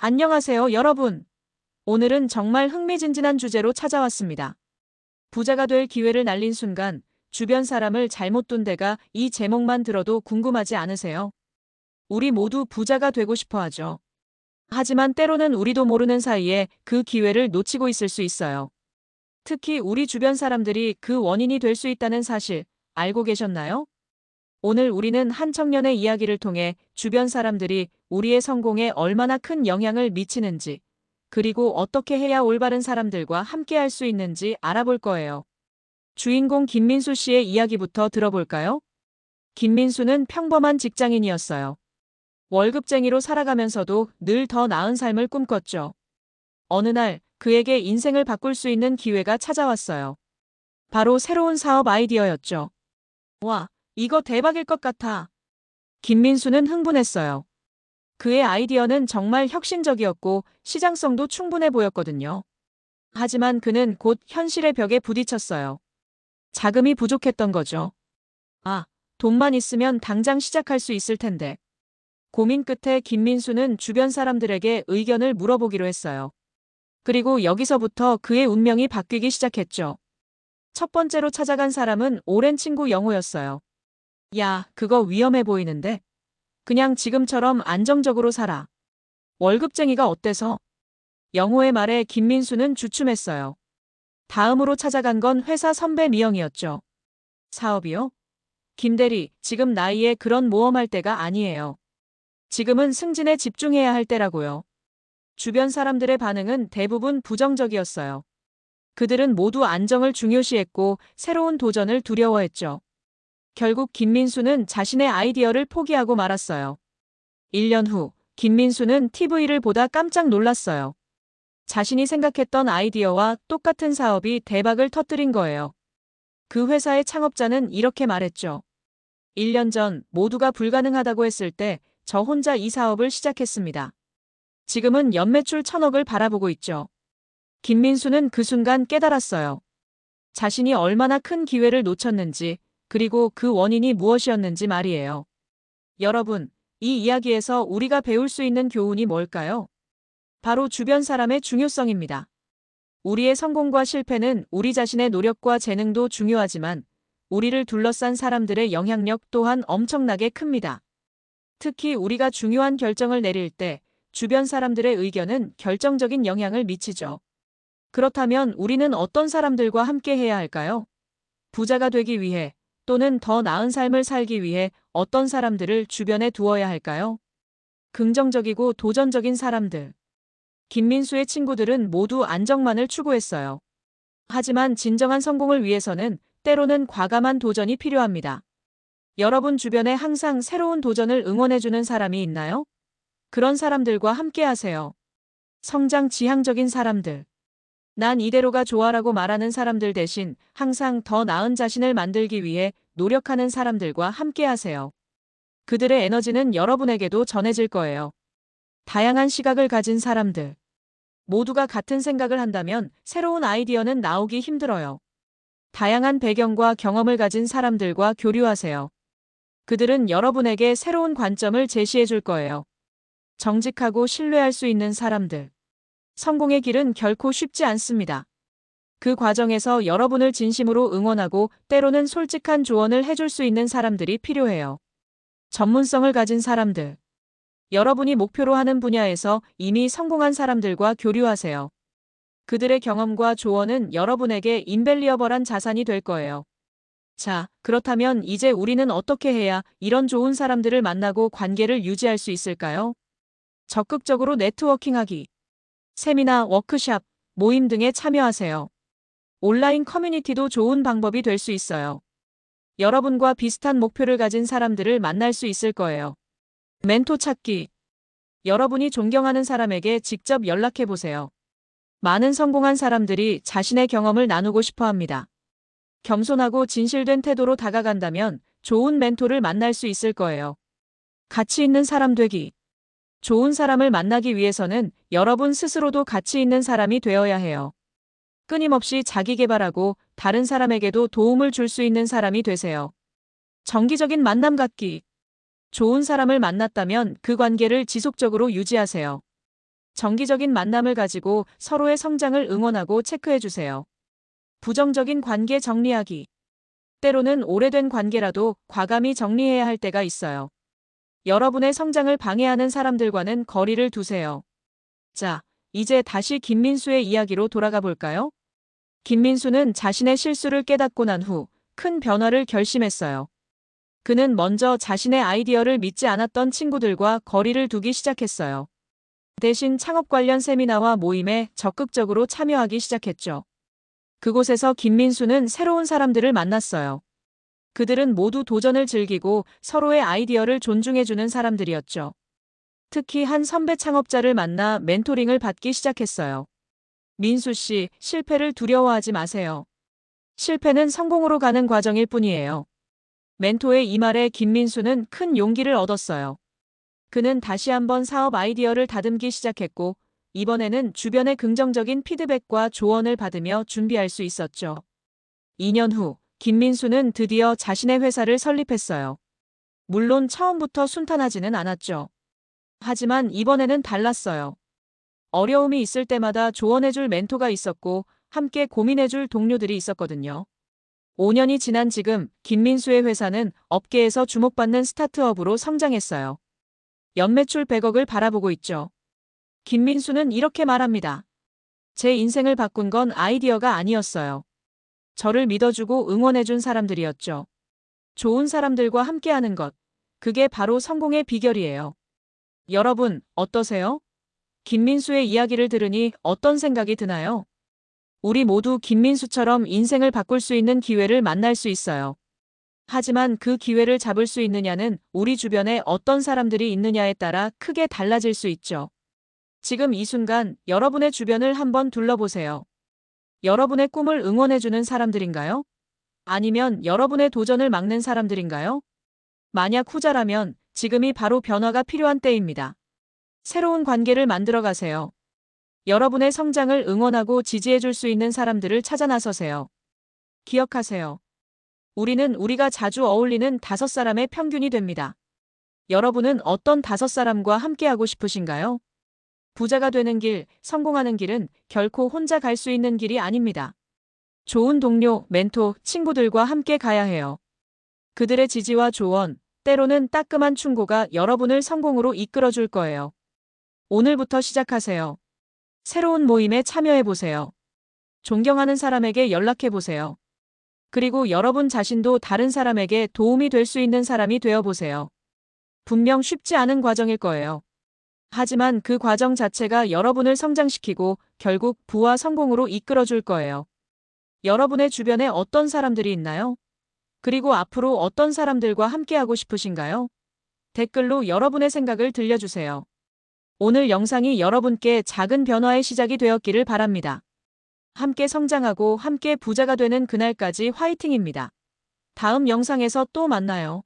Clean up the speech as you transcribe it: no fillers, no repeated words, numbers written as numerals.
안녕하세요, 여러분. 오늘은 정말 흥미진진한 주제로 찾아왔습니다. 부자가 될 기회를 날린 순간 주변 사람을 잘못 둔 데가 이 제목만 들어도 궁금하지 않으세요? 우리 모두 부자가 되고 싶어 하죠. 하지만 때로는 우리도 모르는 사이에 그 기회를 놓치고 있을 수 있어요. 특히 우리 주변 사람들이 그 원인이 될 수 있다는 사실 알고 계셨나요? 오늘 우리는 한 청년의 이야기를 통해 주변 사람들이 우리의 성공에 얼마나 큰 영향을 미치는지, 그리고 어떻게 해야 올바른 사람들과 함께 할 수 있는지 알아볼 거예요. 주인공 김민수 씨의 이야기부터 들어볼까요? 김민수는 평범한 직장인이었어요. 월급쟁이로 살아가면서도 늘 더 나은 삶을 꿈꿨죠. 어느 날 그에게 인생을 바꿀 수 있는 기회가 찾아왔어요. 바로 새로운 사업 아이디어였죠. 와, 이거 대박일 것 같아. 김민수는 흥분했어요. 그의 아이디어는 정말 혁신적이었고 시장성도 충분해 보였거든요. 하지만 그는 곧 현실의 벽에 부딪혔어요. 자금이 부족했던 거죠. 아, 돈만 있으면 당장 시작할 수 있을 텐데. 고민 끝에 김민수는 주변 사람들에게 의견을 물어보기로 했어요. 그리고 여기서부터 그의 운명이 바뀌기 시작했죠. 첫 번째로 찾아간 사람은 오랜 친구 영호였어요. 야, 그거 위험해 보이는데? 그냥 지금처럼 안정적으로 살아. 월급쟁이가 어때서? 영호의 말에 김민수는 주춤했어요. 다음으로 찾아간 건 회사 선배 미영이었죠. 사업이요? 김대리, 지금 나이에 그런 모험할 때가 아니에요. 지금은 승진에 집중해야 할 때라고요. 주변 사람들의 반응은 대부분 부정적이었어요. 그들은 모두 안정을 중요시했고 새로운 도전을 두려워했죠. 결국 김민수는 자신의 아이디어를 포기하고 말았어요. 1년 후, 김민수는 TV를 보다 깜짝 놀랐어요. 자신이 생각했던 아이디어와 똑같은 사업이 대박을 터뜨린 거예요. 그 회사의 창업자는 이렇게 말했죠. 1년 전 모두가 불가능하다고 했을 때 저 혼자 이 사업을 시작했습니다. 지금은 연매출 1,000억을 바라보고 있죠. 김민수는 그 순간 깨달았어요. 자신이 얼마나 큰 기회를 놓쳤는지, 그리고 그 원인이 무엇이었는지 말이에요. 여러분, 이 이야기에서 우리가 배울 수 있는 교훈이 뭘까요? 바로 주변 사람의 중요성입니다. 우리의 성공과 실패는 우리 자신의 노력과 재능도 중요하지만 우리를 둘러싼 사람들의 영향력 또한 엄청나게 큽니다. 특히 우리가 중요한 결정을 내릴 때 주변 사람들의 의견은 결정적인 영향을 미치죠. 그렇다면 우리는 어떤 사람들과 함께 해야 할까요? 부자가 되기 위해 또는 더 나은 삶을 살기 위해 어떤 사람들을 주변에 두어야 할까요? 긍정적이고 도전적인 사람들. 김민수의 친구들은 모두 안정만을 추구했어요. 하지만 진정한 성공을 위해서는 때로는 과감한 도전이 필요합니다. 여러분 주변에 항상 새로운 도전을 응원해주는 사람이 있나요? 그런 사람들과 함께 하세요. 성장 지향적인 사람들. 난 이대로가 좋아라고 말하는 사람들 대신 항상 더 나은 자신을 만들기 위해 노력하는 사람들과 함께 하세요. 그들의 에너지는 여러분에게도 전해질 거예요. 다양한 시각을 가진 사람들. 모두가 같은 생각을 한다면 새로운 아이디어는 나오기 힘들어요. 다양한 배경과 경험을 가진 사람들과 교류하세요. 그들은 여러분에게 새로운 관점을 제시해 줄 거예요. 정직하고 신뢰할 수 있는 사람들. 성공의 길은 결코 쉽지 않습니다. 그 과정에서 여러분을 진심으로 응원하고 때로는 솔직한 조언을 해줄 수 있는 사람들이 필요해요. 전문성을 가진 사람들. 여러분이 목표로 하는 분야에서 이미 성공한 사람들과 교류하세요. 그들의 경험과 조언은 여러분에게 인밸리어블한 자산이 될 거예요. 자, 그렇다면 이제 우리는 어떻게 해야 이런 좋은 사람들을 만나고 관계를 유지할 수 있을까요? 적극적으로 네트워킹하기. 세미나, 워크샵, 모임 등에 참여하세요. 온라인 커뮤니티도 좋은 방법이 될 수 있어요. 여러분과 비슷한 목표를 가진 사람들을 만날 수 있을 거예요. 멘토 찾기. 여러분이 존경하는 사람에게 직접 연락해 보세요. 많은 성공한 사람들이 자신의 경험을 나누고 싶어 합니다. 겸손하고 진실된 태도로 다가간다면 좋은 멘토를 만날 수 있을 거예요. 가치 있는 사람 되기. 좋은 사람을 만나기 위해서는 여러분 스스로도 가치 있는 사람이 되어야 해요. 끊임없이 자기 개발하고 다른 사람에게도 도움을 줄 수 있는 사람이 되세요. 정기적인 만남 갖기. 좋은 사람을 만났다면 그 관계를 지속적으로 유지하세요. 정기적인 만남을 가지고 서로의 성장을 응원하고 체크해주세요. 부정적인 관계 정리하기. 때로는 오래된 관계라도 과감히 정리해야 할 때가 있어요. 여러분의 성장을 방해하는 사람들과는 거리를 두세요. 자, 이제 다시 김민수의 이야기로 돌아가 볼까요? 김민수는 자신의 실수를 깨닫고 난 후 큰 변화를 결심했어요. 그는 먼저 자신의 아이디어를 믿지 않았던 친구들과 거리를 두기 시작했어요. 대신 창업 관련 세미나와 모임에 적극적으로 참여하기 시작했죠. 그곳에서 김민수는 새로운 사람들을 만났어요. 그들은 모두 도전을 즐기고 서로의 아이디어를 존중해주는 사람들이었죠. 특히 한 선배 창업자를 만나 멘토링을 받기 시작했어요. 민수 씨, 실패를 두려워하지 마세요. 실패는 성공으로 가는 과정일 뿐이에요. 멘토의 이 말에 김민수는 큰 용기를 얻었어요. 그는 다시 한번 사업 아이디어를 다듬기 시작했고, 이번에는 주변의 긍정적인 피드백과 조언을 받으며 준비할 수 있었죠. 2년 후, 김민수는 드디어 자신의 회사를 설립했어요. 물론 처음부터 순탄하지는 않았죠. 하지만 이번에는 달랐어요. 어려움이 있을 때마다 조언해줄 멘토가 있었고, 함께 고민해줄 동료들이 있었거든요. 5년이 지난 지금 김민수의 회사는 업계에서 주목받는 스타트업으로 성장했어요. 연매출 100억을 바라보고 있죠. 김민수는 이렇게 말합니다. 제 인생을 바꾼 건 아이디어가 아니었어요. 저를 믿어주고 응원해준 사람들이었죠. 좋은 사람들과 함께하는 것, 그게 바로 성공의 비결이에요. 여러분, 어떠세요? 김민수의 이야기를 들으니 어떤 생각이 드나요? 우리 모두 김민수처럼 인생을 바꿀 수 있는 기회를 만날 수 있어요. 하지만 그 기회를 잡을 수 있느냐는 우리 주변에 어떤 사람들이 있느냐에 따라 크게 달라질 수 있죠. 지금 이 순간 여러분의 주변을 한번 둘러보세요. 여러분의 꿈을 응원해주는 사람들인가요? 아니면 여러분의 도전을 막는 사람들인가요? 만약 후자라면 지금이 바로 변화가 필요한 때입니다. 새로운 관계를 만들어 가세요. 여러분의 성장을 응원하고 지지해줄 수 있는 사람들을 찾아 나서세요. 기억하세요. 우리는 우리가 자주 어울리는 5사람의 평균이 됩니다. 여러분은 어떤 5사람과 함께하고 싶으신가요? 부자가 되는 길, 성공하는 길은 결코 혼자 갈 수 있는 길이 아닙니다. 좋은 동료, 멘토, 친구들과 함께 가야 해요. 그들의 지지와 조언, 때로는 따끔한 충고가 여러분을 성공으로 이끌어줄 거예요. 오늘부터 시작하세요. 새로운 모임에 참여해보세요. 존경하는 사람에게 연락해보세요. 그리고 여러분 자신도 다른 사람에게 도움이 될 수 있는 사람이 되어보세요. 분명 쉽지 않은 과정일 거예요. 하지만 그 과정 자체가 여러분을 성장시키고 결국 부와 성공으로 이끌어줄 거예요. 여러분의 주변에 어떤 사람들이 있나요? 그리고 앞으로 어떤 사람들과 함께하고 싶으신가요? 댓글로 여러분의 생각을 들려주세요. 오늘 영상이 여러분께 작은 변화의 시작이 되었기를 바랍니다. 함께 성장하고 함께 부자가 되는 그날까지 화이팅입니다. 다음 영상에서 또 만나요.